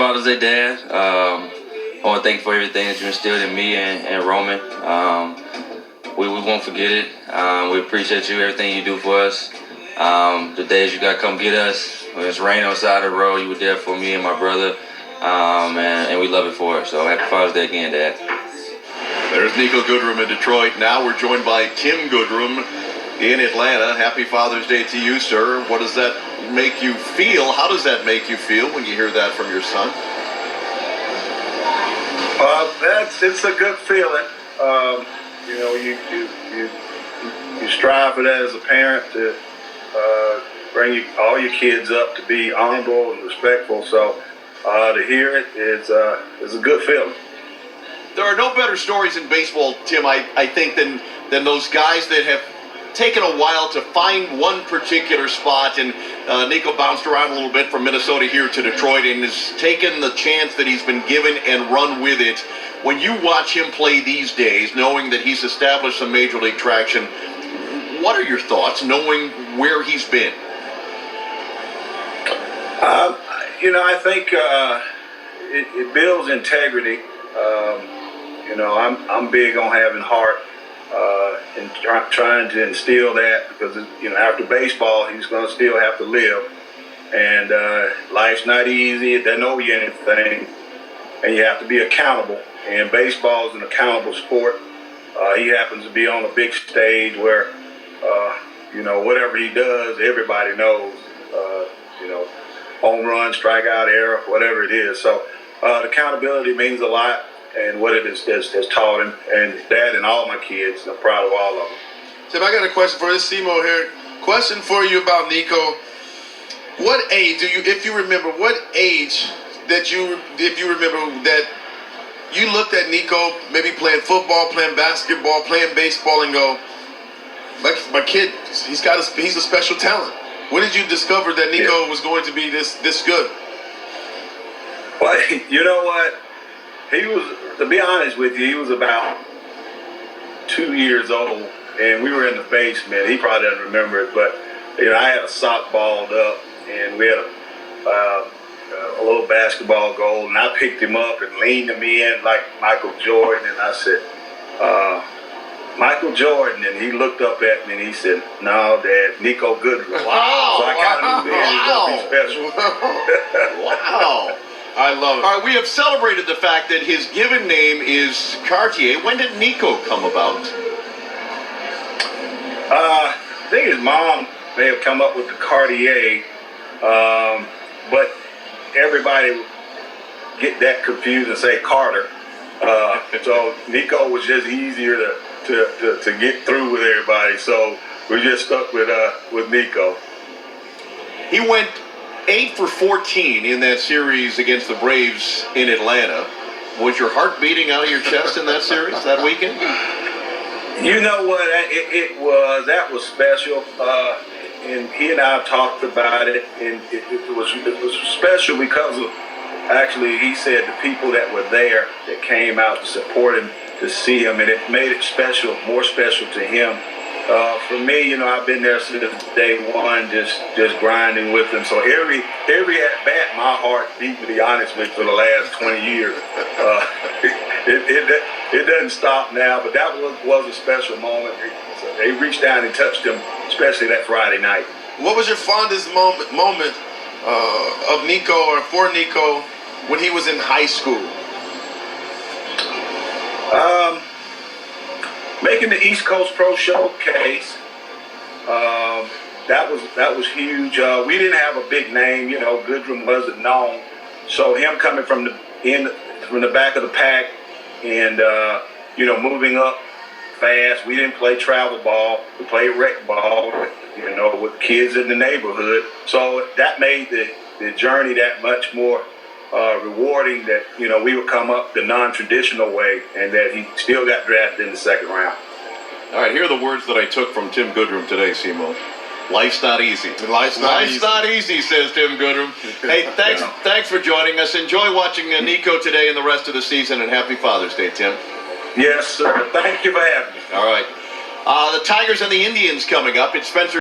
Father's Day, Dad. I want to thank you for everything that you instilled in me and Roman. We won't forget it. We appreciate you, everything you do for us. The days you got to come get us, when it's raining on the side of the road, you were there for me and my brother, and we love it for it. So happy Father's Day again, Dad. There's Niko Goodrum in Detroit. Now we're joined by Tim Goodrum in Atlanta. Happy Father's Day to you, sir. What does that make you feel? How does that make you feel when you hear that from your son? It's a good feeling. You strive for that as a parent to bring all your kids up to be honorable and respectful. So to hear it is a good feeling. There are no better stories in baseball, Tim, I think, than those guys that have taken a while to find one particular spot. And Niko bounced around a little bit from Minnesota here to Detroit and has taken the chance that he's been given and run with it. When you watch him play these days, knowing that he's established some major league traction, what are your thoughts, knowing where he's been? I think it builds integrity. I'm big on having heart and trying to instill that because, after baseball, he's going to still have to live. And life's not easy. It doesn't owe you anything. And you have to be accountable. And baseball is an accountable sport. He happens to be on a big stage where, whatever he does, everybody knows. Home run, strikeout, error, whatever it is. So accountability means a lot. And what it has taught him, and Dad and all my kids, I'm proud of all of them. Tim, I got a question for you. Simo here. Question for you about Niko. What age if you remember that you looked at Niko maybe playing football, playing basketball, playing baseball, and go, my kid, he's a special talent. When did you discover that Niko was going to be this good? Well, you know what? He was, to be honest with you, he was about 2 years old, and we were in the basement. He probably doesn't remember it, but I had a sock balled up, and we had a little basketball goal, and I picked him up and leaned him in like Michael Jordan, and I said, Michael Jordan, and he looked up at me and he said, "No, Dad, Niko Goodrum." Wow! So I kind of knew then he was going to be special. Wow! I love it. All right, we have celebrated the fact that his given name is Cartier. When did Niko come about? I think his mom may have come up with the Cartier, but everybody get that confused and say Carter. So Niko was just easier to get through with everybody. So we just stuck with Niko. He went 8 for 14 in that series against the Braves in Atlanta. Was your heart beating out of your chest in that series that weekend? You know what? That was special. And he and I talked about it, and it was special because of, actually, he said the people that were there that came out to support him, to see him, and it made it special, more special to him. For me, I've been there since day one, just grinding with him. So every at bat, my heart beat, to be honest with you, for the last 20 years. It doesn't stop now, but that was a special moment. So they reached down and touched him, especially that Friday night. What was your fondest moment of Niko or for Niko when he was in high school? Making the East Coast Pro Showcase, that was huge. We didn't have a big name, Goodrum wasn't known. So him coming from the back of the pack and moving up fast. We didn't play travel ball. We played rec ball, with kids in the neighborhood. So that made the journey that much more rewarding, that we would come up the non-traditional way, and that he still got drafted in the second round. All right, here are the words that I took from Tim Goodrum today, Simo. Life's not easy. Life's not easy, says Tim Goodrum. Hey, thanks for joining us. Enjoy watching Niko today and the rest of the season, and happy Father's Day, Tim. Yes, sir. Thank you for having me. All right. The Tigers and the Indians coming up. It's Spencer